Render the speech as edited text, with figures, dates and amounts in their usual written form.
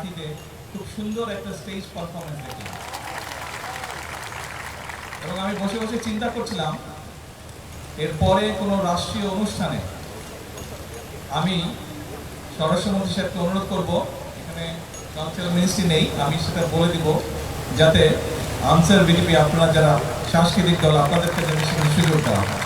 মাটিতে খুব সুন্দর একটা স্টেজ পারফরমেন্স দেখলাম। এবং আমি বসে বসে চিন্তা করছিলাম এরপরে কোনো রাষ্ট্রীয় অনুষ্ঠানে আমি স্বরাষ্ট্রমন্ত্রী সাহেবকে অনুরোধ করব, এখানে কালচারাল মিনিস্ট্রি নেই, আমি সেটা বলে দিব যাতে আনসার বিজেপি আপনারা যারা সাংস্কৃতিক দল আপনাদেরকে যেন সেখানে সুযোগ দেওয়া হয়।